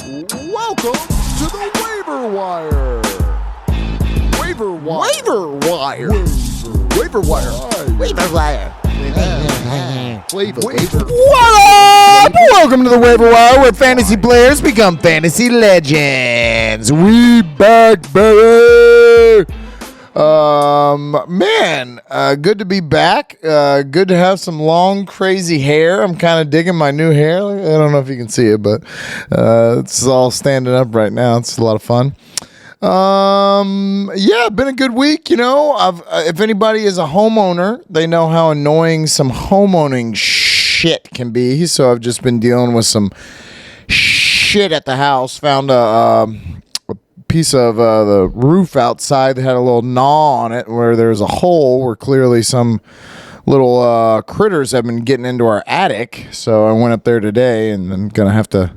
Welcome to the Waiver Wire. Waiver Wire. Waiver Wire. Waiver Wire. Waiver Wire. Waiver. What up? Welcome to the Waiver Wire, where fantasy players become fantasy legends. We back, baby. Good to be back. Good to have some long, crazy hair. I'm kind of digging my new hair. I don't know if you can see it, but it's all standing up right now. It's a lot of fun. Been a good week. You know, if anybody is a homeowner, they know how annoying some homeowning shit can be. So I've just been dealing with some shit at the house. Found a piece of the roof outside that had a little gnaw on it where there's a hole where clearly some little critters have been getting into our attic. So I went up there today and I'm gonna have to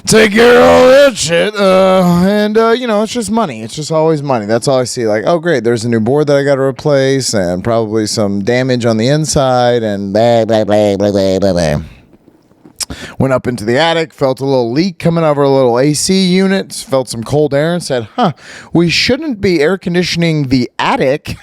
take care of all that shit. It's just money. It's just always money. That's all I see. Like, oh great, there's a new board that I got to replace and probably some damage on the inside and blah blah blah blah blah blah blah. Went up into the attic, felt a little leak coming out of our little AC unit, felt some cold air and said, we shouldn't be air conditioning the attic.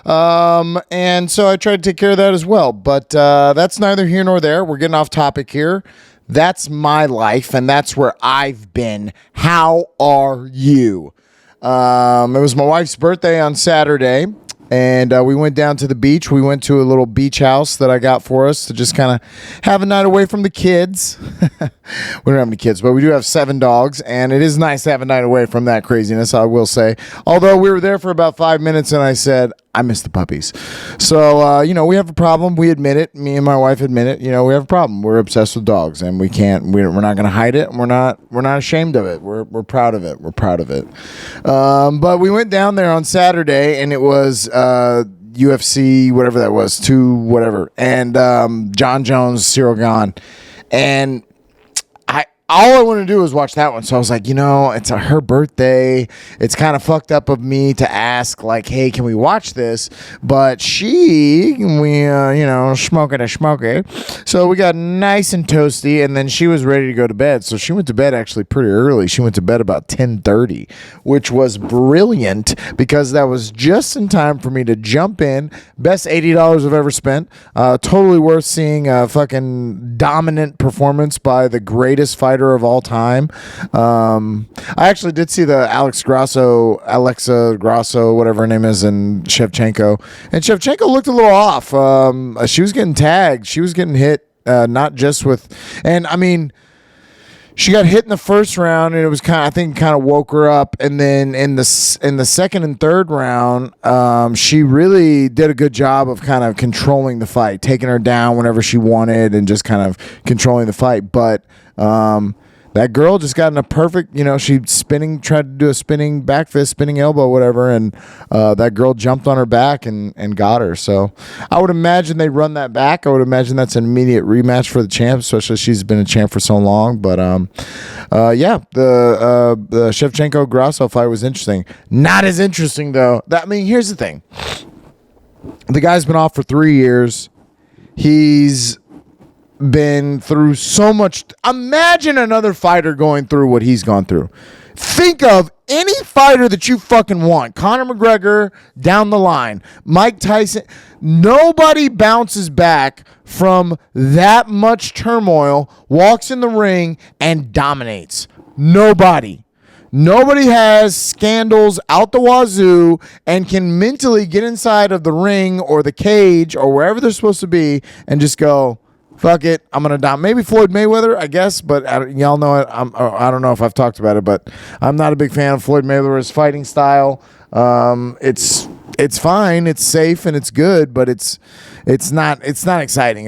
And so I tried to take care of that as well. But that's neither here nor there. We're getting off topic here. That's my life, and that's where I've been. How are you? It was my wife's birthday on Saturday. And we went down to the beach. We went to a little beach house that I got for us to just kind of have a night away from the kids. We don't have any kids, but we do have 7 dogs. And it is nice to have a night away from that craziness, I will say. Although we were there for about 5 minutes and I said, I miss the puppies. So, we have a problem. We admit it. Me and my wife admit it. We have a problem. We're obsessed with dogs and we're not going to hide it. And we're not ashamed of it. We're proud of it. We're proud of it. But we went down there on Saturday and it was, UFC, whatever that was, 2 whatever. And, John Jones, Cyril Gahn. And all I want to do is watch that one. So I was like, it's her birthday. It's kind of fucked up of me to ask, like, hey, can we watch this? But we smoke it. So we got nice and toasty, and then she was ready to go to bed. So she went to bed actually pretty early. She went to bed about 10:30, which was brilliant because that was just in time for me to jump in. Best $80 I've ever spent. Totally worth seeing a fucking dominant performance by the greatest fighter of all time. I actually did see the Alexa Grasso, whatever her name is, and Shevchenko. And Shevchenko looked a little off. She was getting tagged. She was getting hit, not just with, and I mean, she got hit in the first round, and it was kind of woke her up. And then in the second and third round, she really did a good job of kind of controlling the fight, taking her down whenever she wanted, and just kind of controlling the fight. But that girl just got in a perfect, she tried to do a spinning back fist, spinning elbow, whatever, and that girl jumped on her back and got her. So I would imagine they run that back. I would imagine that's an immediate rematch for the champ, especially she's been a champ for so long. But the Shevchenko Grasso fight was interesting. Not as interesting though. Here's the thing: the guy's been off for 3 years. He's been through so much. Imagine another fighter going through what he's gone through. Think of any fighter that you fucking want. Conor McGregor down the line. Mike Tyson. Nobody bounces back from that much turmoil, walks in the ring, and dominates. Nobody. Nobody has scandals out the wazoo and can mentally get inside of the ring or the cage or wherever they're supposed to be and just go, fuck it, I'm going to dominate. Maybe Floyd Mayweather, I guess, but y'all know it. I don't know if I've talked about it, but I'm not a big fan of Floyd Mayweather's fighting style. It's fine, it's safe, and it's good, but it's not exciting.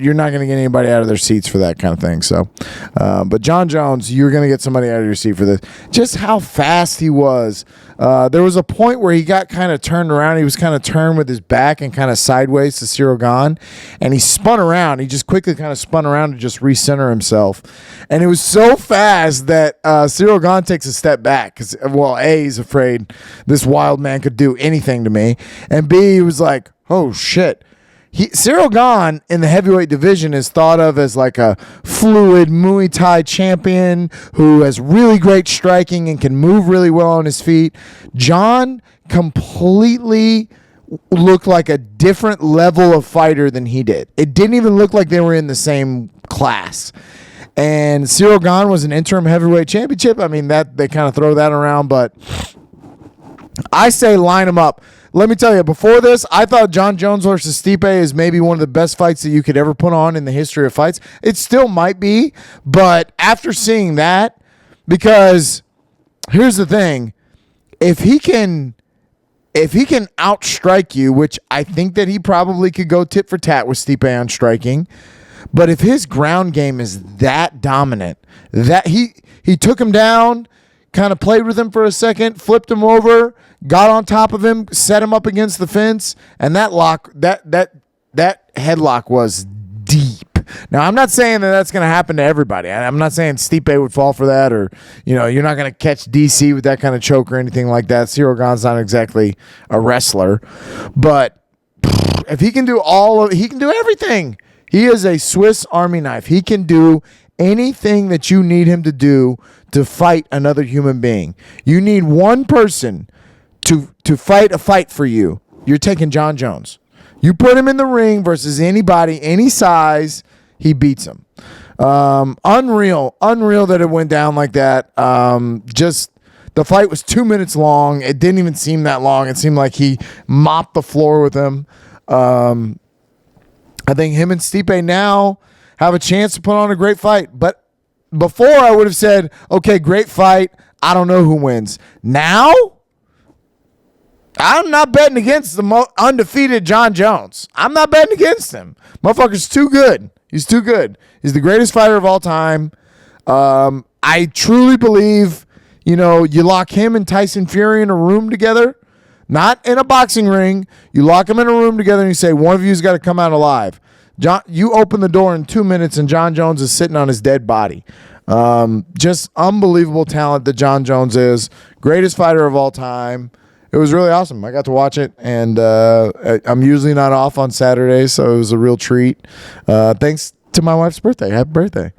You're not going to get anybody out of their seats for that kind of thing. So, but John Jones, you're going to get somebody out of your seat for this. Just how fast he was. There was a point where he got kind of turned around. He was kind of turned with his back and kind of sideways to Cyril Gahn, and he spun around. He just quickly kind of spun around to just recenter himself, and it was so fast that Cyril Gahn takes a step back because, well, A, he's afraid this wild man could do anything to me, and B, he was like, oh shit. Cyril Gane in the heavyweight division is thought of as like a fluid Muay Thai champion who has really great striking and can move really well on his feet. John completely looked like a different level of fighter than he did. It didn't even look like they were in the same class. And Cyril Gane was an interim heavyweight championship. I mean, that they kind of throw that around, but I say line them up. Let me tell you, before this, I thought John Jones versus Stipe is maybe one of the best fights that you could ever put on in the history of fights. It still might be, but after seeing that, because here's the thing, if he can outstrike you, which I think that he probably could go tit for tat with Stipe on striking, but if his ground game is that dominant, that he took him down, kind of played with him for a second, flipped him over, got on top of him, set him up against the fence, and that headlock was deep. Now, I'm not saying that that's going to happen to everybody. I'm not saying Stipe would fall for that, or you're not going to catch DC with that kind of choke or anything like that. Cyril Gane's not exactly a wrestler, but if he can do he can do everything. He is a Swiss Army knife. He can do anything that you need him to do to fight another human being. You need one person to fight a fight for you. You're taking John Jones. You put him in the ring versus anybody, any size, he beats him. Unreal that it went down like that. Just the fight was 2 minutes long. It didn't even seem that long. It seemed like he mopped the floor with him. I think him and Stipe now have a chance to put on a great fight. But before I would have said, okay, great fight. I don't know who wins. Now, I'm not betting against the undefeated John Jones. I'm not betting against him. Motherfucker's too good. He's too good. He's the greatest fighter of all time. I truly believe, you lock him and Tyson Fury in a room together, not in a boxing ring. You lock them in a room together and you say, one of you's got to come out alive. You open the door in 2 minutes and John Jones is sitting on his dead body. Just unbelievable talent that John Jones is. Greatest fighter of all time. It was really awesome. I got to watch it, and I'm usually not off on Saturdays, so it was a real treat. Thanks to my wife's birthday. Happy birthday.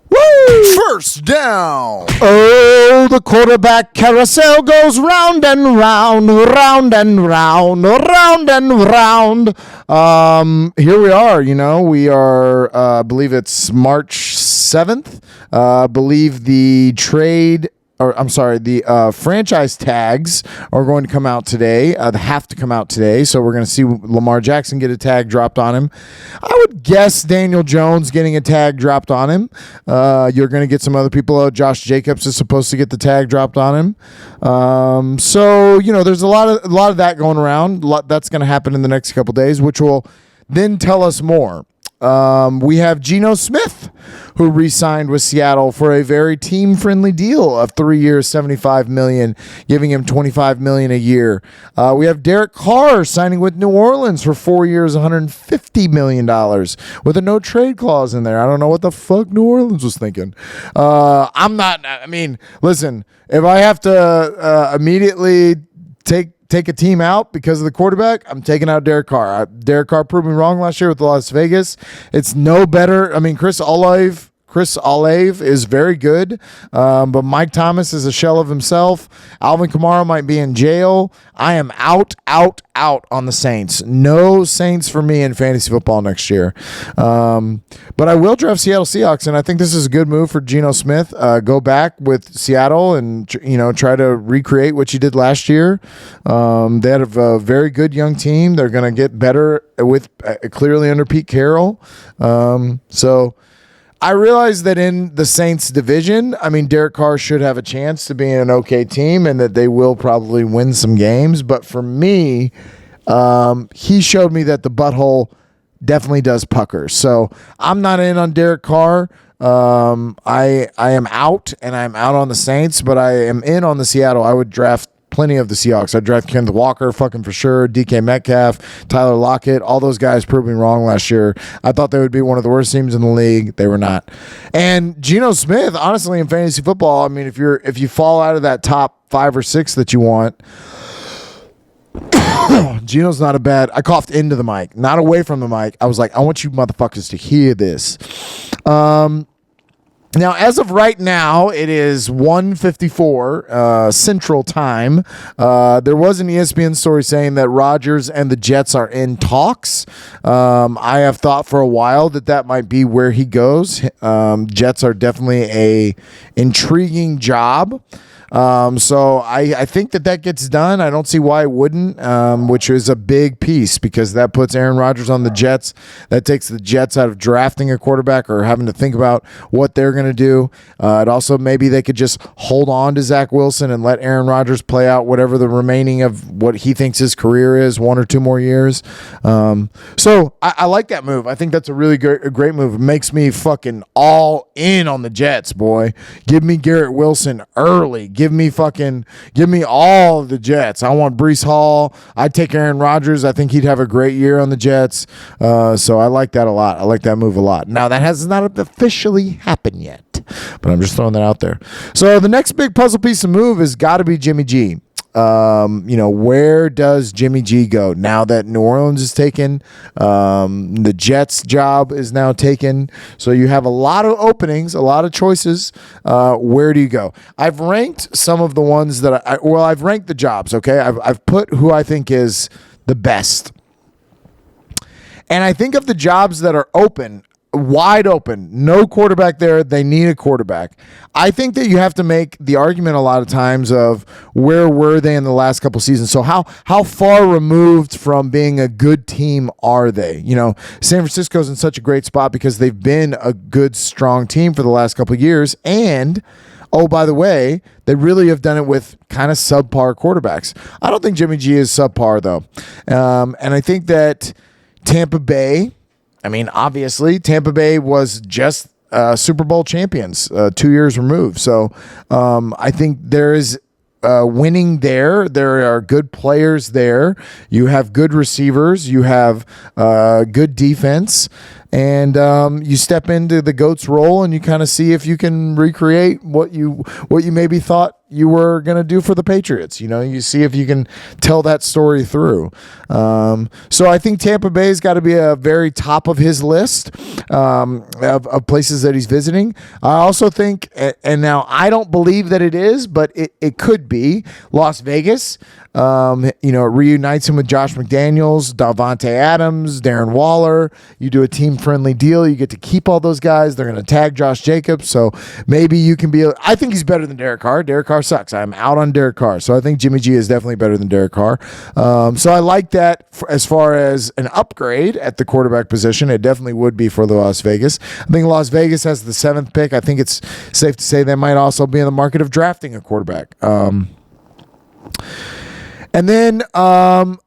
Woo! First down. Oh, the quarterback carousel goes round and round, round and round, round and round. Here we are, we are, I believe it's March 7th. I believe the franchise tags are going to come out today. They have to come out today, so we're going to see Lamar Jackson get a tag dropped on him. I would guess Daniel Jones getting a tag dropped on him. You're going to get some other people. Josh Jacobs is supposed to get the tag dropped on him. So there's a lot of that going around. That's going to happen in the next couple days, which will then tell us more. We have Geno Smith, who re-signed with Seattle for a very team-friendly deal of 3 years, $75 million, giving him $25 million a year. We have Derek Carr signing with New Orleans for 4 years, $150 million, with a no-trade clause in there. I don't know what the fuck New Orleans was thinking. Listen, if I have to immediately take a team out because of the quarterback, I'm taking out Derek Carr. Derek Carr proved me wrong last year with Las Vegas. It's no better. I mean, Chris Olave is very good, but Mike Thomas is a shell of himself. Alvin Kamara might be in jail. I am out on the Saints. No Saints for me in fantasy football next year. But I will draft Seattle Seahawks, and I think this is a good move for Geno Smith. Go back with Seattle and try to recreate what you did last year. They had a very good young team. They're going to get better with clearly under Pete Carroll. So I realize that in the Saints division, Derek Carr should have a chance to be in an okay team and that they will probably win some games. But for me, he showed me that the butthole definitely does pucker. So I'm not in on Derek Carr. I am out, and I'm out on the Saints, but I am in on the Seattle. I would draft plenty of the Seahawks. I'd draft Kenneth Walker fucking for sure, DK Metcalf, Tyler Lockett. All those guys proved me wrong last year. I thought they would be one of the worst teams in the league. They were not. And Geno Smith, honestly, in fantasy football, if you fall out of that top 5 or 6 that you want, Gino's not a bad. I coughed into the mic, not away from the mic. I was like, I want you motherfuckers to hear this. Now, as of right now, it is 1:54 Central Time. There was an ESPN story saying that Rodgers and the Jets are in talks. I have thought for a while that might be where he goes. Jets are definitely a intriguing job. So I think that gets done. I don't see why it wouldn't, which is a big piece because that puts Aaron Rodgers on the Jets. That takes the Jets out of drafting a quarterback or having to think about what they're going to do. It also maybe they could just hold on to Zach Wilson and let Aaron Rodgers play out whatever the remaining of what he thinks his career is, 1 or 2 more years. So I like that move. I think that's a really great move. It makes me fucking all in on the Jets, boy. Give me Garrett Wilson early. Give me all of the Jets. I want Breece Hall. I'd take Aaron Rodgers. I think he'd have a great year on the Jets. So I like that a lot. I like that move a lot. Now, that has not officially happened yet, but I'm just throwing that out there. So the next big puzzle piece of move has got to be Jimmy G. Where does Jimmy G go now that New Orleans is taken? The Jets job is now taken. So you have a lot of openings, a lot of choices. Where do you go? I've ranked some of the ones that I've ranked the jobs. Okay. I've put who I think is the best. And I think of the jobs that are open, wide open, no quarterback there. They need a quarterback. I think that you have to make the argument a lot of times of where were they in the last couple seasons. So how far removed from being a good team are they? San Francisco's in such a great spot because they've been a good, strong team for the last couple of years. And, oh, by the way, they really have done it with kind of subpar quarterbacks. I don't think Jimmy G is subpar, though. And I think that Tampa Bay, obviously, Tampa Bay was just Super Bowl champions 2 years removed. So I think there is winning there. There are good players there. You have good receivers. You have good defense. And you step into the GOAT's role and you kind of see if you can recreate what you maybe thought you were going to do for the Patriots. You see if you can tell that story through. So I think Tampa Bay's got to be a very top of his list of places that he's visiting. I also think, and now I don't believe that it is, but it could be Las Vegas. It reunites him with Josh McDaniels, Davante Adams, Darren Waller. You do a team-friendly deal. You get to keep all those guys. They're going to tag Josh Jacobs. So maybe you can be I think he's better than Derek Carr. Derek Carr sucks. I'm out on Derek Carr. So I think Jimmy G is definitely better than Derek Carr. So I like that as far as an upgrade at the quarterback position. It definitely would be for the Las Vegas. I think Las Vegas has the 7th pick. I think it's safe to say they might also be in the market of drafting a quarterback. And then kind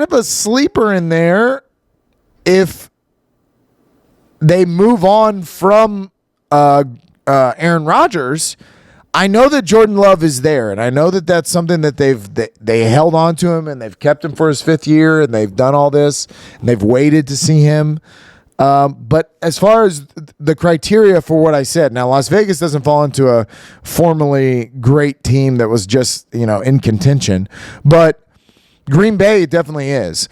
of a sleeper in there, if they move on from Aaron Rodgers, I know that Jordan Love is there, and I know that that's something that they held on to him, and they've kept him for his 5th year, and they've done all this, and they've waited to see him. But as far as the criteria for what I said, now Las Vegas doesn't fall into a formerly great team that was just, in contention, but Green Bay definitely is.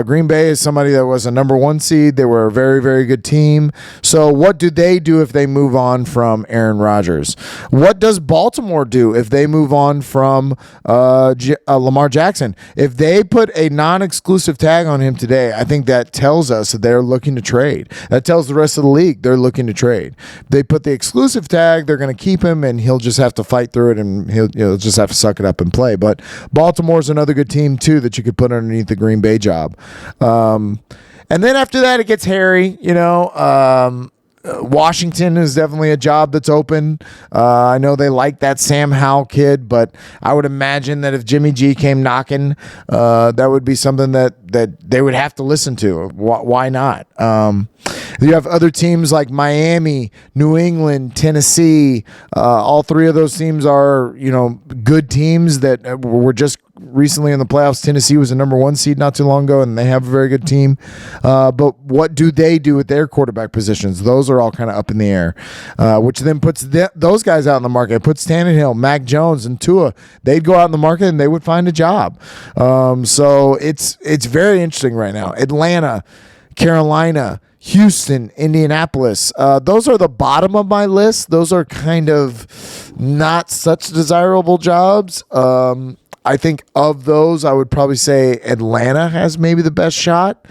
Green Bay is somebody that was a number 1 seed. They were a very, very good team. So what do they do if they move on from Aaron Rodgers? What does Baltimore do if they move on from Lamar Jackson? If they put a non-exclusive tag on him today, I think that tells us that they're looking to trade. That tells the rest of the league they're looking to trade. If they put the exclusive tag, they're going to keep him, and he'll just have to fight through it, and he'll just have to suck it up and play. But Baltimore's another good team, too, that you could put underneath the Green Bay job. And then after that, it gets hairy. Washington is definitely a job that's open. I know they like that Sam Howell kid, but I would imagine that if Jimmy G came knocking, that would be something that they would have to listen to. Why not? You have other teams like Miami, New England, Tennessee. All three of those teams are, good teams that were just recently in the playoffs. Tennessee was a number 1 seed not too long ago, and they have a very good team. But what do they do with their quarterback positions? Those are all kind of up in the air, which then puts those guys out in the market. It puts Tannehill, Mac Jones, and Tua. They'd go out in the market and they would find a job. So it's very interesting right now. Atlanta, Carolina, Houston, Indianapolis. Those are the bottom of my list. Those are kind of not such desirable jobs. I think of those, I would probably say Atlanta has maybe the best shot,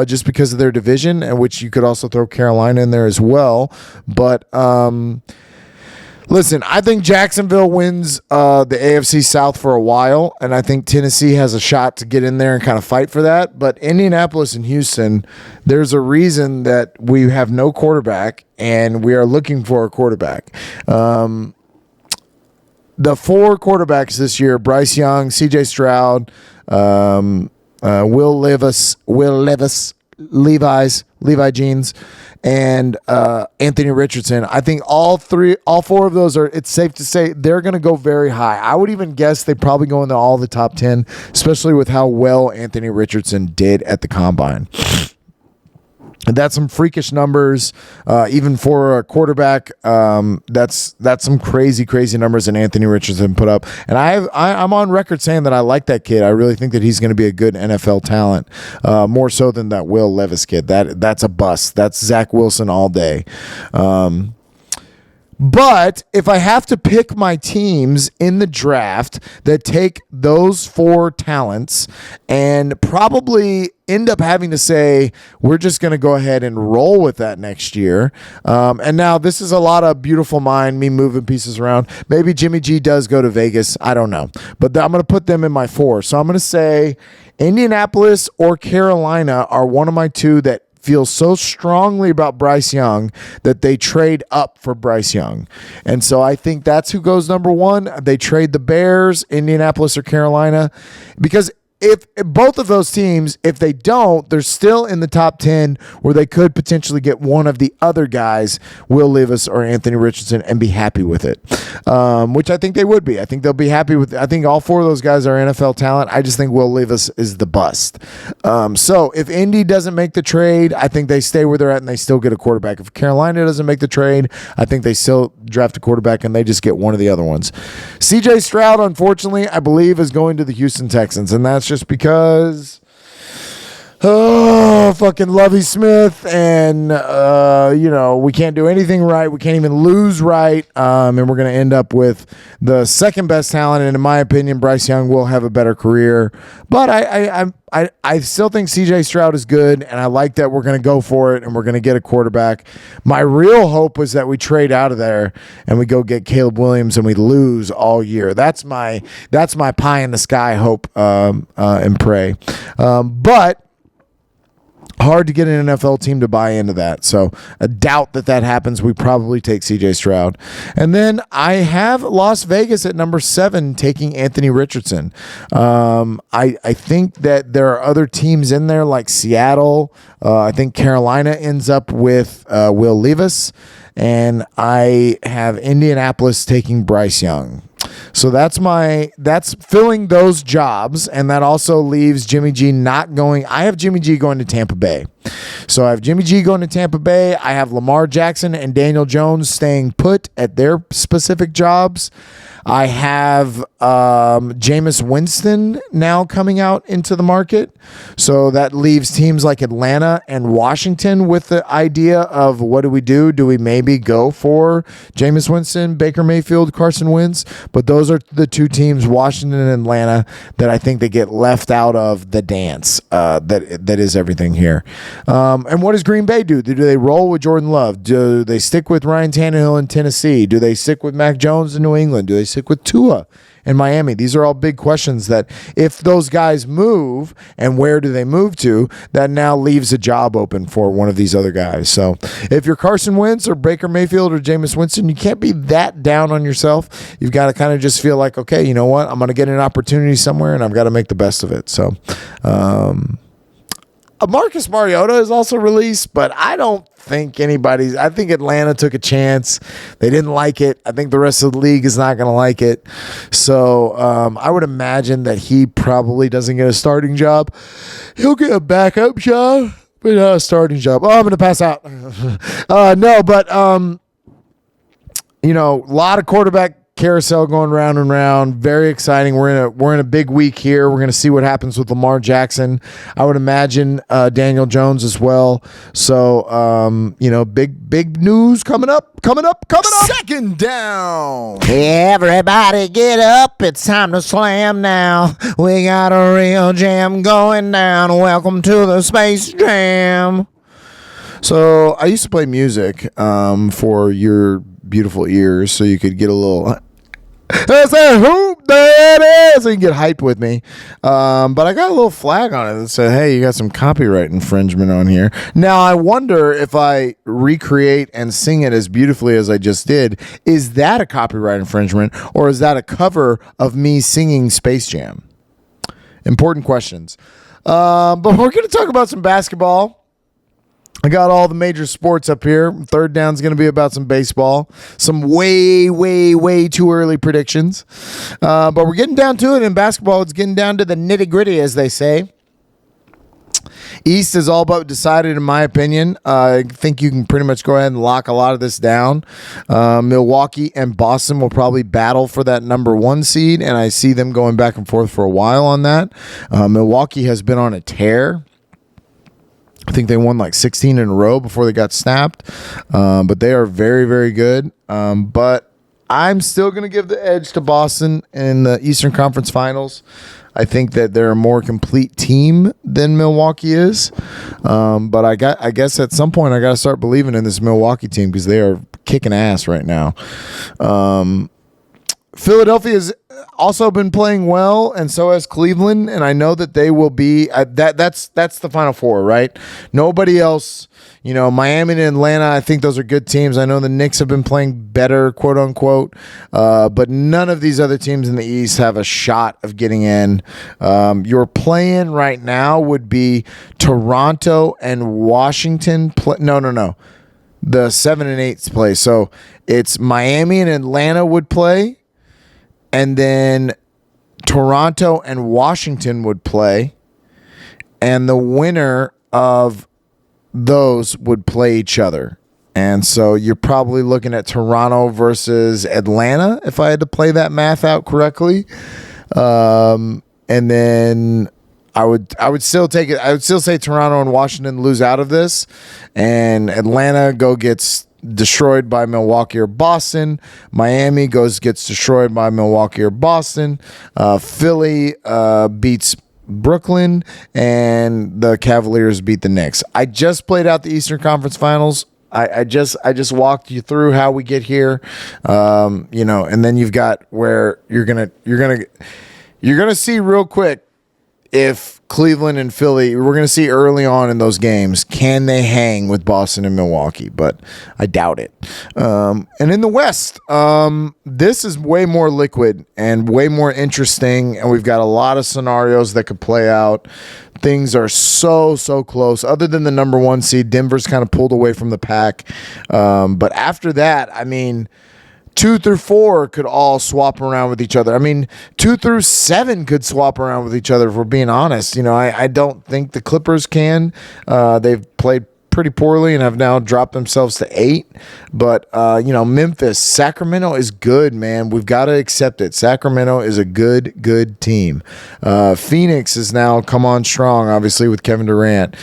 just because of their division, and which you could also throw Carolina in there as well. But listen, I think Jacksonville wins the AFC South for a while, and I think Tennessee has a shot to get in there and kind of fight for that. But Indianapolis and Houston, there's a reason that we have no quarterback, and we are looking for a quarterback. The 4 quarterbacks this year: Bryce Young, C.J. Stroud, Will Levis, Levi Jeans, and Anthony Richardson. I think all 4 of those are, it's safe to say, they're going to go very high. I would even guess they probably go into all the top 10, especially with how well Anthony Richardson did at the Combine. And that's some freakish numbers, even for a quarterback. That's some crazy numbers that Anthony Richardson put up. And I'm on record saying that I like that kid. I really think that he's going to be a good NFL talent, more so than that Will Levis kid. That's a bust. That's Zach Wilson all day. But if I have to pick my teams in the draft that take those 4 talents and probably end up having to say, we're just going to go ahead and roll with that next year. And now this is a lot of beautiful mind, me moving pieces around. Maybe Jimmy G does go to Vegas. I don't know. But I'm going to put them in my 4. So I'm going to say Indianapolis or Carolina are one of my 2 that feel so strongly about Bryce Young that they trade up for Bryce Young. And so I think that's who goes number 1. They trade the Bears, Indianapolis or Carolina, because if both of those teams, if they don't, they're still in the top 10 where they could potentially get one of the other guys, Will Levis or Anthony Richardson, and be happy with it, which I think they would be. I think they'll be happy with. I think all 4 of those guys are NFL talent. I just think Will Levis is the bust. So if Indy doesn't make the trade, I think they stay where they're at and they still get a quarterback. If Carolina doesn't make the trade, I think they still draft a quarterback and they just get one of the other ones. C.J. Stroud, unfortunately, I believe is going to the Houston Texans, and that's just because fucking Lovie Smith, and we can't do anything right. We can't even lose right, and we're going to end up with the second best talent. And in my opinion, Bryce Young will have a better career. But I still think C.J. Stroud is good, and I like that we're going to go for it and we're going to get a quarterback. My real hope was that we trade out of there and we go get Caleb Williams and we lose all year. That's my pie in the sky hope and pray. But hard to get an NFL team to buy into that. So I doubt that happens. We probably take C.J. Stroud. And then I have Las Vegas at number 7 taking Anthony Richardson. I think that there are other teams in there like Seattle. I think Carolina ends up with Will Levis. And I have Indianapolis taking Bryce Young. So that's filling those jobs, and that also leaves Jimmy G not going. I have Jimmy G going to Tampa Bay. So I have Jimmy G going to Tampa Bay. I have Lamar Jackson and Daniel Jones staying put at their specific jobs. I have Jameis Winston now coming out into the market. So that leaves teams like Atlanta and Washington with the idea of what do we do? Do we maybe go for Jameis Winston, Baker Mayfield, Carson Wentz? But those are the 2 teams, Washington and Atlanta, that I think they get left out of the dance that is everything here. And what does Green Bay do? Do they roll with Jordan Love? Do they stick with Ryan Tannehill in Tennessee? Do they stick with Mac Jones in New England? Do they stick with Tua in Miami? These are all big questions that if those guys move, and where do they move to, that now leaves a job open for one of these other guys. So if you're Carson Wentz or Baker Mayfield or Jameis Winston, you can't be that down on yourself. You've got to kind of just feel like, okay, you know what? I'm going to get an opportunity somewhere and I've got to make the best of it. So, Marcus Mariota is also released, but I don't think anybody's. I think Atlanta took a chance. They didn't like it. I think the rest of the league is not going to like it. So I would imagine that he probably doesn't get a starting job. He'll get a backup job, but not a starting job. Oh, I'm going to pass out. No, but a lot of quarterback carousel going round and round. Very exciting. We're in a big week here. We're going to see what happens with Lamar Jackson. I would imagine Daniel Jones as well. So big news coming up. Second down. Everybody get up. It's time to slam now. We got a real jam going down. Welcome to the Space Jam. So I used to play music for your beautiful ears so you could get a little I said, hoop, there it is. So you can get hyped with me. But I got a little flag on it that said, hey, you got some copyright infringement on here. Now, I wonder if I recreate and sing it as beautifully as I just did, is that a copyright infringement or is that a cover of me singing Space Jam? Important questions. But we're going to talk about some basketball. I got all the major sports up here. Third down is going to be about some baseball. Some way, way, way too early predictions. But we're getting down to it in basketball. It's getting down to the nitty gritty, as they say. East is all but decided, in my opinion. I think you can pretty much go ahead and lock a lot of this down. Milwaukee and Boston will probably battle for that number 1 seed, and I see them going back and forth for a while on that. Milwaukee has been on a tear. I think they won like 16 in a row before they got snapped. But they are very, very good. But I'm still going to give the edge to Boston in the Eastern Conference Finals. I think that they're a more complete team than Milwaukee is. But I guess at some point I got to start believing in this Milwaukee team because they are kicking ass right now. Philadelphia has also been playing well, and so has Cleveland, and I know that they will be that's the Final Four, right? Nobody else, Miami and Atlanta, I think those are good teams. I know the Knicks have been playing better, quote unquote, but none of these other teams in the East have a shot of getting in. Your play-in right now would be Toronto and Washington. No. The 7 and 8 play. So it's Miami and Atlanta would play. And then Toronto and Washington would play. And the winner of those would play each other. And so you're probably looking at Toronto versus Atlanta, if I had to play that math out correctly. And then I would still take it. I would still say Toronto and Washington lose out of this. And Atlanta gets destroyed by Milwaukee or Boston. Miami gets destroyed by Milwaukee or Boston. Philly beats Brooklyn, and the Cavaliers beat the Knicks. I just played out the Eastern Conference Finals. I just walked you through how we get here, and then you've got where you're gonna see real quick if Cleveland and Philly, we're going to see early on in those games, can they hang with Boston and Milwaukee? But I doubt it. And in the West, this is way more liquid and way more interesting, and we've got a lot of scenarios that could play out. Things are so close. Other than the number 1 seed, Denver's kind of pulled away from the pack. But after that, 2 through 4 could all swap around with each other. 2 through 7 could swap around with each other, if we're being honest. I don't think the Clippers can. They've played pretty poorly and have now dropped themselves to 8. But, Memphis, Sacramento is good, man. We've got to accept it. Sacramento is a good team. Phoenix has now come on strong, obviously, with Kevin Durant.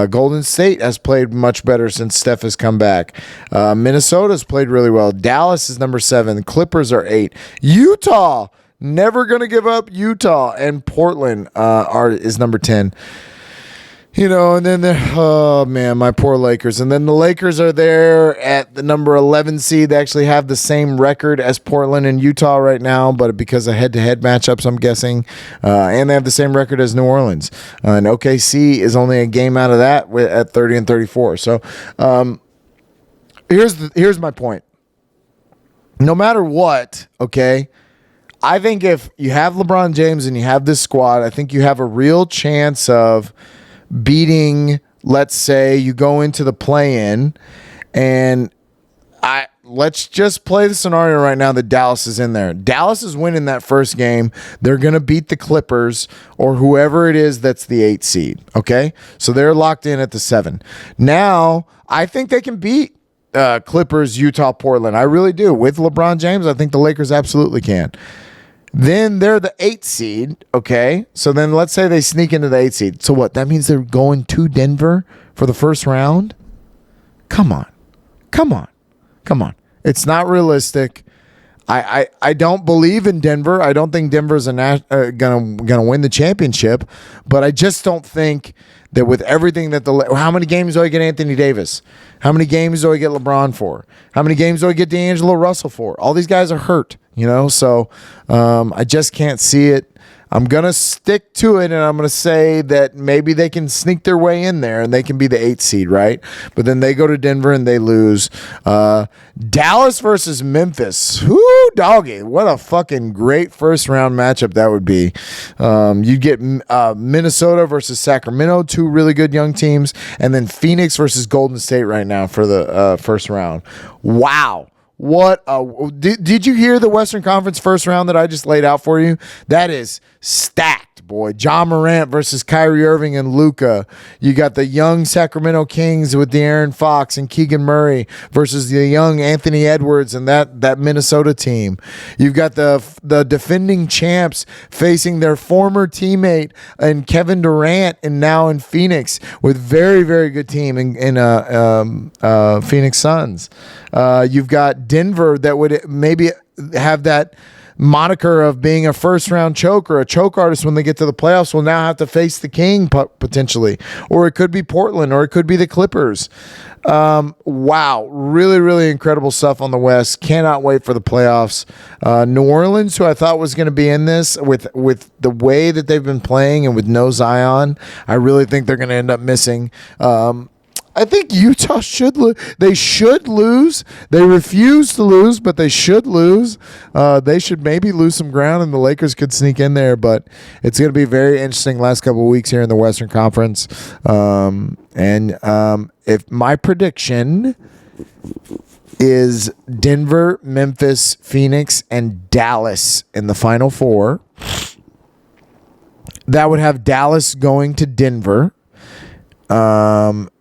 Golden State has played much better since Steph has come back. Minnesota's played really well. Dallas is number 7. The Clippers are 8. Utah, never going to give up. Utah and Portland is number 10. And then my poor Lakers. And then the Lakers are there at the number 11 seed. They actually have the same record as Portland and Utah right now, but because of head-to-head matchups, I'm guessing. And they have the same record as New Orleans. And OKC is only a game out of that at 30 and 34. So here's my point. No matter what, okay, I think if you have LeBron James and you have this squad, I think you have a real chance of beating, let's say you go into the play-in, and let's just play the scenario right now that Dallas is in there. Dallas is winning that first game. They're going to beat the Clippers or whoever it is that's the 8 seed, okay? So they're locked in at the 7. Now, I think they can beat Clippers, Utah, Portland. I really do. With LeBron James, I think the Lakers absolutely can. Then they're the 8 seed, okay? So then let's say they sneak into the 8 seed. So what? That means they're going to Denver for the first round? Come on. It's not realistic. I don't believe in Denver. I don't think Denver's gonna win the championship, but I just don't think that with everything that how many games do I get Anthony Davis? How many games do I get LeBron for? How many games do I get D'Angelo Russell for? All these guys are hurt, so I just can't see it. I'm going to stick to it, and I'm going to say that maybe they can sneak their way in there, and they can be the 8 seed, right? But then they go to Denver, and they lose. Dallas versus Memphis. Whoo, doggy. What a fucking great first-round matchup that would be. You'd get Minnesota versus Sacramento, 2 really good young teams, and then Phoenix versus Golden State right now for the first round. Wow. Did you hear the Western Conference first round that I just laid out for you? That is stacked, boy. Ja Morant versus Kyrie Irving and Luka. You got the young Sacramento Kings with De'Aaron Fox and Keegan Murray versus the young Anthony Edwards and that Minnesota team. You've got the defending champs facing their former teammate and Kevin Durant, and now in Phoenix with very, very good team in Phoenix Suns. You've got Denver that would maybe have that moniker of being a first-round choke or a choke artist when they get to the playoffs will now have to face the King potentially. Or it could be Portland, or it could be the Clippers. Wow. Really, really incredible stuff on the West. Cannot wait for the playoffs. New Orleans, who I thought was going to be in this with the way that they've been playing and with no Zion, I really think they're going to end up missing. I think Utah should lose. They should lose. They refuse to lose, but they should lose. They should maybe lose some ground, and the Lakers could sneak in there. But it's going to be very interesting last couple of weeks here in the Western Conference. If my prediction is Denver, Memphis, Phoenix, and Dallas in the Final Four, that would have Dallas going to Denver.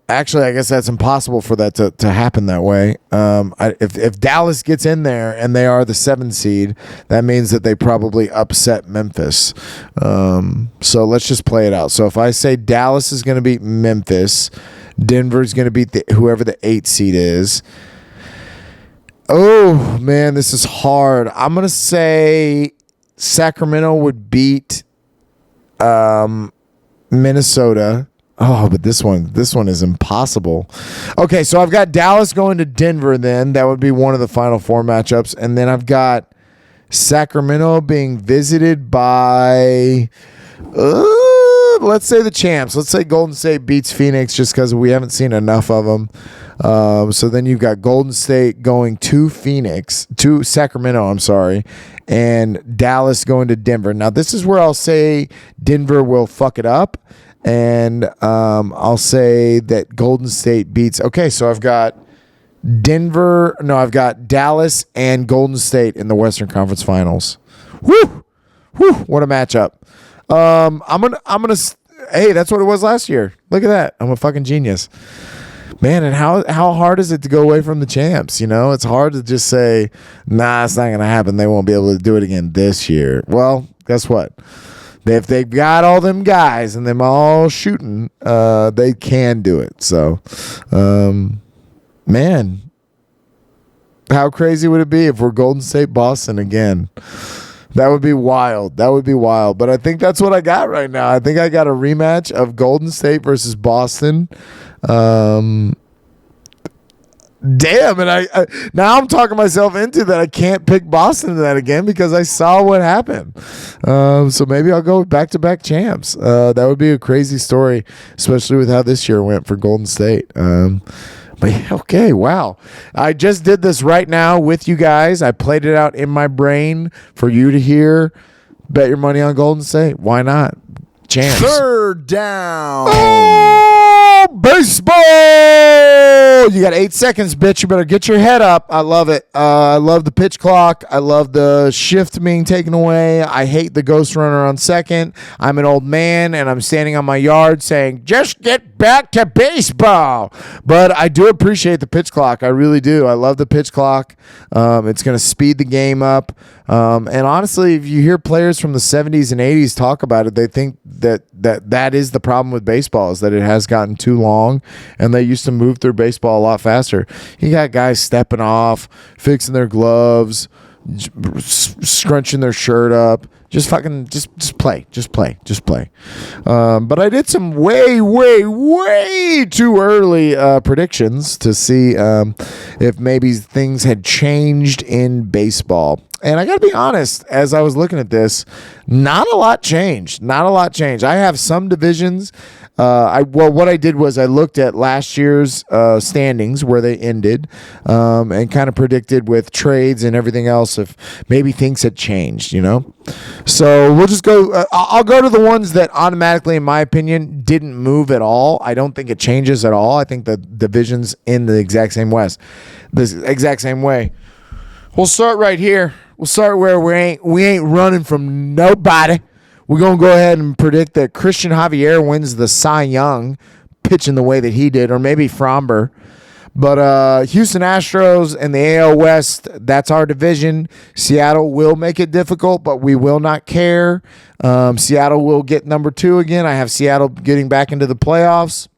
Actually, I guess that's impossible for that to happen that way. If Dallas gets in there and they are the 7 seed, that means that they probably upset Memphis. So let's just play it out. So if I say Dallas is going to beat Memphis, Denver's going to beat whoever the 8 seed is. Oh, man, this is hard. I'm going to say Sacramento would beat Minnesota. Oh, but this one is impossible. Okay, so I've got Dallas going to Denver then. That would be one of the Final Four matchups. And then I've got Sacramento being visited by, let's say the champs. Let's say Golden State beats Phoenix just because we haven't seen enough of them. So then you've got Golden State going to Sacramento, and Dallas going to Denver. Now, this is where I'll say Denver will fuck it up. And I'll say that Golden State beats. Okay, so I've got Dallas and Golden State in the Western Conference Finals. Woo! What a matchup. I'm gonna. Hey, that's what it was last year. Look at that. I'm a fucking genius, man. And how hard is it to go away from the champs? It's hard to just say, nah, it's not gonna happen. They won't be able to do it again this year. Well, guess what? If they've got all them guys and them all shooting, they can do it. So, man, how crazy would it be if we're Golden State Boston again? That would be wild. But I think that's what I got right now. I think I got a rematch of Golden State versus Boston. Damn, and I now I'm talking myself into that. I can't pick Boston in that again because I saw what happened. So maybe I'll go back-to-back champs. That would be a crazy story, especially with how this year went for Golden State. But okay, wow. I just did this right now with you guys. I played it out in my brain for you to hear. Bet your money on Golden State. Why not? chance. Third down. Oh, baseball! You got 8 seconds, bitch. You better get your head up. I love it. I love the pitch clock. I love the shift being taken away. I hate the ghost runner on second. I'm an old man, and I'm standing on my yard saying, just get back to baseball. But I do appreciate the pitch clock. I really do. I love the pitch clock. It's going to speed the game up. And honestly, if you hear players from the 70s and 80s talk about it, they think that is the problem with baseball, is that it has gotten too long, and they used to move through baseball a lot faster. You got guys stepping off, fixing their gloves, scrunching their shirt up. Just play. But I did some way too early predictions to see if maybe things had changed in baseball. And I got to be honest, as I was looking at this, not a lot changed. I have some divisions. What I did was I looked at last year's standings where they ended, and kind of predicted with trades and everything else if maybe things had changed, So we'll just go. I'll go to the ones that automatically, in my opinion, didn't move at all. I don't think it changes at all. I think the division's in the exact same way. We'll start right here. We'll start where we ain't running from nobody. We're going to go ahead and predict that Christian Javier wins the Cy Young, pitching the way that he did, or maybe Fromber. But Houston Astros and the AL West, that's our division. Seattle will make it difficult, but we will not care. Seattle will get number 2 again. I have Seattle getting back into the playoffs,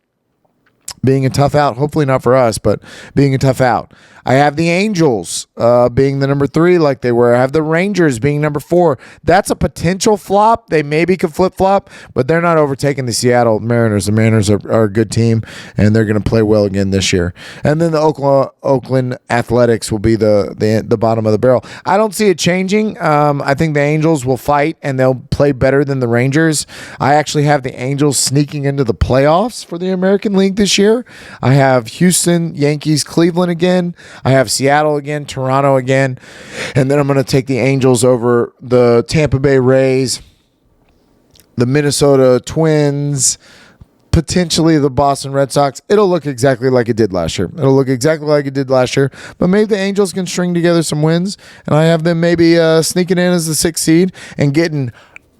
being a tough out. Hopefully not for us, but being a tough out. I have the Angels being the number 3 like they were. I have the Rangers being number 4. That's a potential flop. They maybe could flip-flop, but they're not overtaking the Seattle Mariners. The Mariners are a good team, and they're going to play well again this year. And then the Oakland Athletics will be the bottom of the barrel. I don't see it changing. I think the Angels will fight, and they'll play better than the Rangers. I actually have the Angels sneaking into the playoffs for the American League this year. I have Houston, Yankees, Cleveland again. I have Seattle again, Toronto again, and then I'm going to take the Angels over the Tampa Bay Rays, the Minnesota Twins, potentially the Boston Red Sox. It'll look exactly like it did last year. But maybe the Angels can string together some wins, and I have them maybe sneaking in as the 6th seed and getting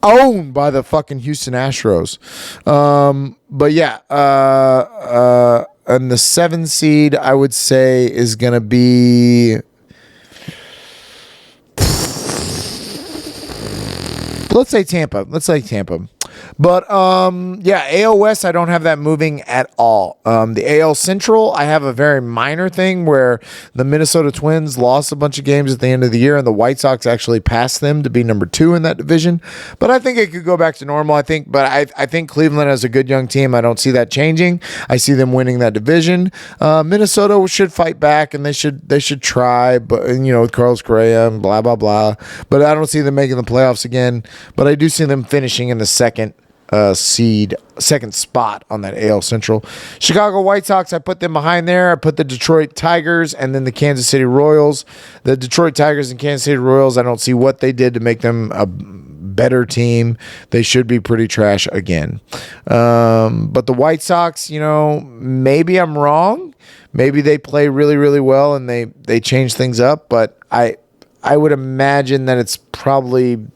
owned by the fucking Houston Astros. But yeah, and the 7 seed, I would say, is going to be... Let's say Tampa. But, yeah, AL West, I don't have that moving at all. The AL Central, I have a very minor thing where the Minnesota Twins lost a bunch of games at the end of the year, and the White Sox actually passed them to be number 2 in that division. But I think it could go back to normal, I think Cleveland has a good young team. I don't see that changing. I see them winning that division. Minnesota should fight back, and they should try, but with Carlos Correa and blah, blah, blah. But I don't see them making the playoffs again. But I do see them finishing in the second spot on that AL Central. Chicago White Sox, I put them behind there. I put the Detroit Tigers and then the Kansas City Royals. The Detroit Tigers and Kansas City Royals, I don't see what they did to make them a better team. They should be pretty trash again. But the White Sox, maybe I'm wrong. Maybe they play really, really well and they change things up. But I would imagine that it's probably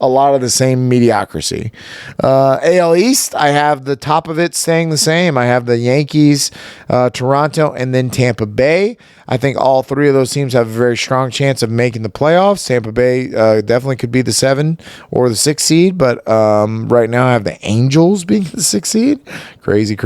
a lot of the same mediocrity. AL East, I have the top of it staying the same. I have the Yankees, Toronto, and then Tampa Bay. I think all 3 of those teams have a very strong chance of making the playoffs. Tampa Bay definitely could be the 7 or the 6 seed, but right now I have the Angels being the 6 seed. Crazy.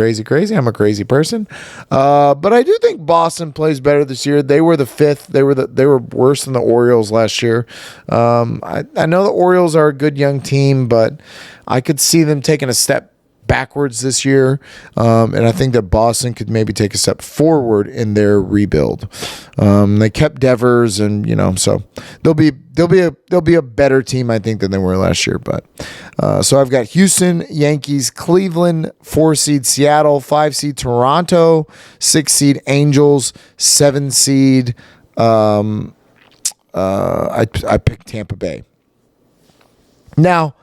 I'm a crazy person. But I do think Boston plays better this year. They were the 5th. They were worse than the Orioles last year. I know the Orioles are a good young team, but I could see them taking a step backwards this year, and I think that Boston could maybe take a step forward in their rebuild. They kept Devers, and so they'll be a better team, I think, than they were last year. But so I've got Houston, Yankees, Cleveland, 4 seed Seattle, 5 seed Toronto, 6 seed Angels, 7 seed. I picked Tampa Bay. Now,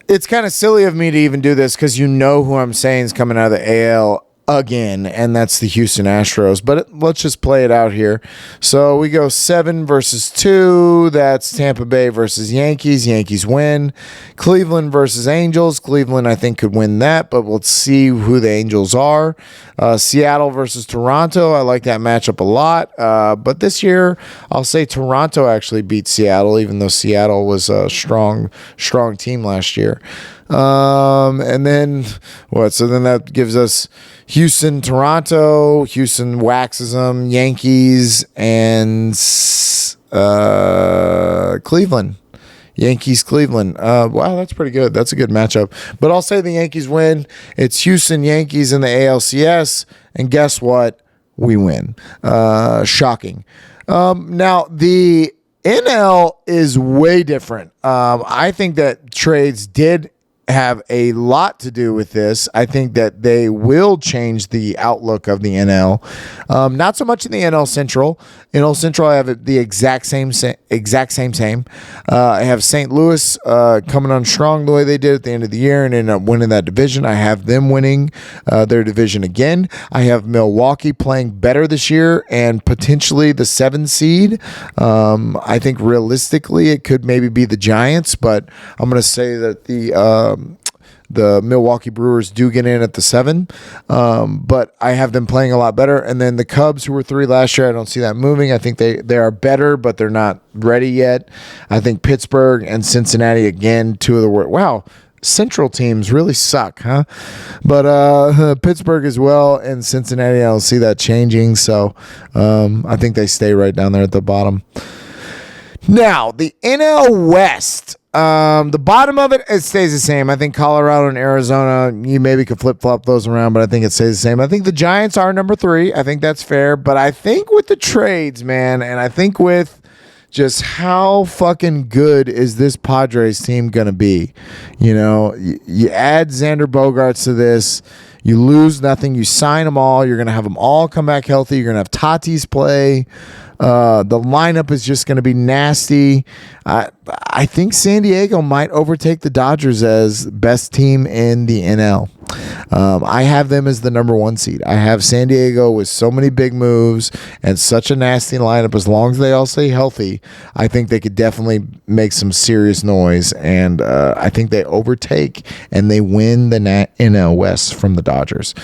It's kind of silly of me to even do this because you know who I'm saying is coming out of the AL again, and that's the Houston Astros. But let's just play it out here. So we go 7 versus 2. That's Tampa Bay versus Yankees. Yankees win. Cleveland versus Angels. Cleveland, I think, could win that, but we'll see who the Angels are. Seattle versus Toronto. I like that matchup a lot. But this year, I'll say Toronto actually beat Seattle, even though Seattle was a strong team last year. And then what? So then that gives us Houston, Toronto. Houston waxes them. Yankees and Cleveland. Yankees, Cleveland. Wow, that's pretty good. That's a good matchup. But I'll say the Yankees win. It's Houston Yankees in the ALCS. And guess what? We win. Shocking. Now, the NL is way different. I think that trades did have a lot to do with this. I think that they will change the outlook of the NL. Not so much in the NL Central. NL Central, I have the exact same. I have St. Louis coming on strong the way they did at the end of the year and ended up winning that division. I have them winning their division again. I have Milwaukee playing better this year and potentially the 7 seed. I think realistically it could maybe be the Giants, but I'm going to say that the Milwaukee Brewers do get in at the 7, but I have them playing a lot better. And then the Cubs, who were 3 last year, I don't see that moving. I think they are better, but they're not ready yet. I think Pittsburgh and Cincinnati, again, 2 of the worst. Wow, Central teams really suck, huh? But Pittsburgh as well and Cincinnati, I don't see that changing. So I think they stay right down there at the bottom. Now, the NL West. The bottom of it stays the same. I think Colorado and Arizona, you maybe could flip-flop those around, but I think it stays the same. I think the Giants are number 3. I think that's fair. But I think with the trades, man, and I think with just how fucking good is this Padres team going to be? You know, you add Xander Bogaerts to this. You lose nothing. You sign them all. You're going to have them all come back healthy. You're going to have Tatis play. The lineup is just going to be nasty. I think San Diego might overtake the Dodgers as best team in the NL. I have them as the number 1 seed. I have San Diego with so many big moves and such a nasty lineup. As long as they all stay healthy, I think they could definitely make some serious noise. And I think they overtake and they win the NL West from the Dodgers.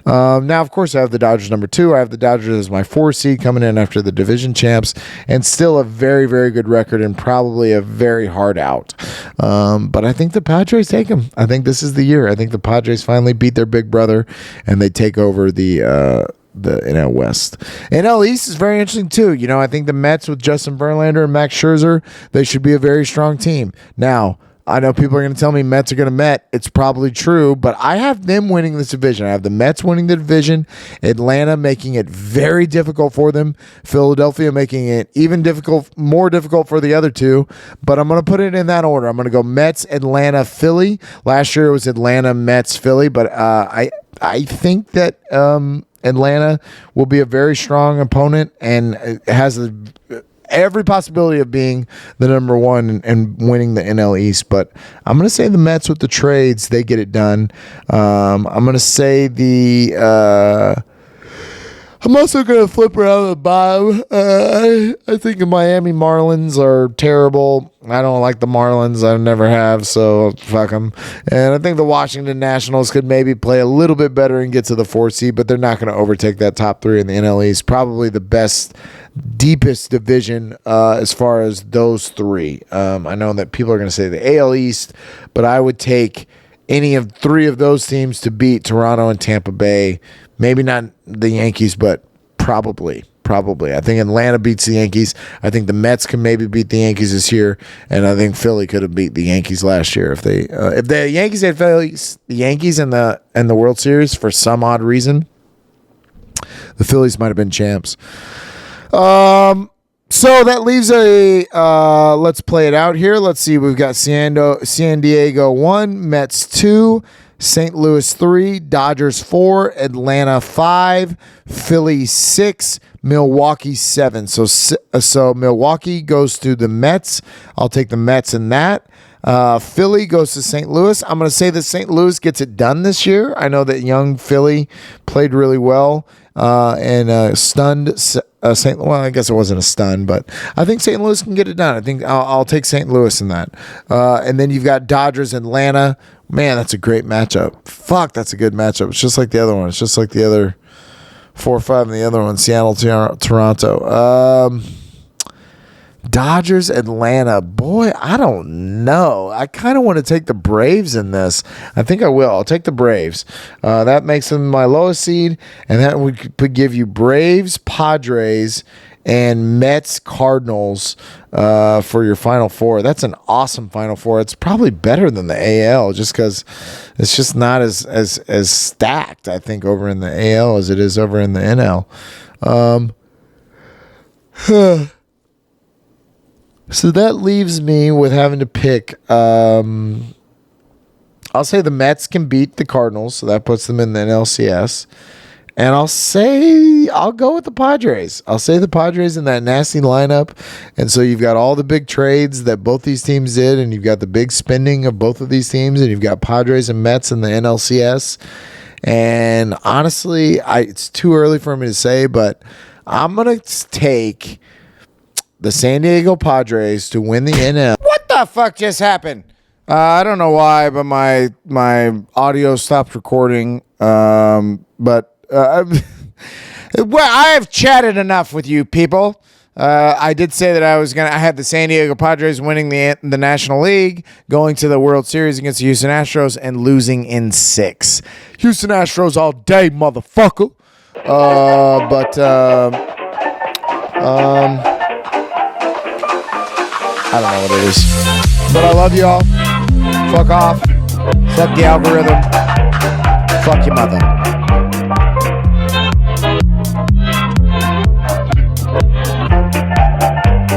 Now, of course, I have the Dodgers number 2. I have the Dodgers as my 4 seed coming in after the division champs, and still a very, very good record and probably a very hard out. But I think the Padres take them. I think this is the year. I think the Padres finally beat their big brother and they take over the NL West. NL East is very interesting too. You know, I think the Mets with Justin Verlander and Max Scherzer, they should be a very strong team. Now, I know people are going to tell me Mets are going to Met. It's probably true, but I have them winning this division. I have the Mets winning the division, Atlanta making it very difficult for them, Philadelphia making it even more difficult for the other 2, but I'm going to put it in that order. I'm going to go Mets, Atlanta, Philly. Last year it was Atlanta, Mets, Philly, but I think that Atlanta will be a very strong opponent and has every possibility of being the number 1 and winning the NL East. But I'm going to say the Mets with the trades, they get it done. I'm going to say I'm also going to flip around the bottom. I think the Miami Marlins are terrible. I don't like the Marlins. I never have, so fuck them. And I think the Washington Nationals could maybe play a little bit better and get to the 4 seed, but they're not going to overtake that top 3 in the NL East. Probably the best, deepest division as far as those 3. I know that people are going to say the AL East, but I would take any of 3 of those teams to beat Toronto and Tampa Bay. Maybe not the Yankees, but probably. I think Atlanta beats the Yankees. I think the Mets can maybe beat the Yankees this year, and I think Philly could have beat the Yankees last year if the Yankees had faced the Yankees in the World Series for some odd reason. The Phillies might have been champs. So that leaves let's play it out here. Let's see. We've got San Diego 1, Mets 2, St. Louis 3, Dodgers 4, Atlanta 5, Philly 6, Milwaukee 7. So Milwaukee goes to the Mets. I'll take the Mets in that. Philly goes to St. Louis. I'm going to say that St. Louis gets it done this year. I know that young Philly played really well and stunned St. Well, I guess it wasn't a stun, but I think St. Louis can get it done. I think I'll take St. Louis in that. And then you've got Dodgers, Atlanta. Man, that's a great matchup. Fuck, that's a good matchup. It's just like the other one. It's just like the other 4 or 5 in the other one. Seattle, Toronto. Dodgers, Atlanta. Boy, I don't know. I kind of want to take the Braves in this. I think I will. I'll take the Braves. That makes them my lowest seed, and that would give you Braves, Padres, and Mets, Cardinals for your Final Four. That's an awesome Final Four. It's probably better than the AL just because it's just not as stacked, I think, over in the AL as it is over in the NL. So that leaves me with having to pick. I'll say the Mets can beat the Cardinals, so that puts them in the NLCS. And I'll go with the Padres. I'll say the Padres in that nasty lineup. And so you've got all the big trades that both these teams did, and you've got the big spending of both of these teams, and you've got Padres and Mets in the NLCS. And honestly, it's too early for me to say, but I'm going to take the San Diego Padres to win the NL. What the fuck just happened? I don't know why, but my audio stopped recording. But I have chatted enough with you people. I did say that I had the San Diego Padres winning the National League, going to the World Series against the Houston Astros, and losing in 6. Houston Astros all day, motherfucker. I don't know what it is. But I love y'all. Fuck off. Fuck the algorithm. Fuck your mother.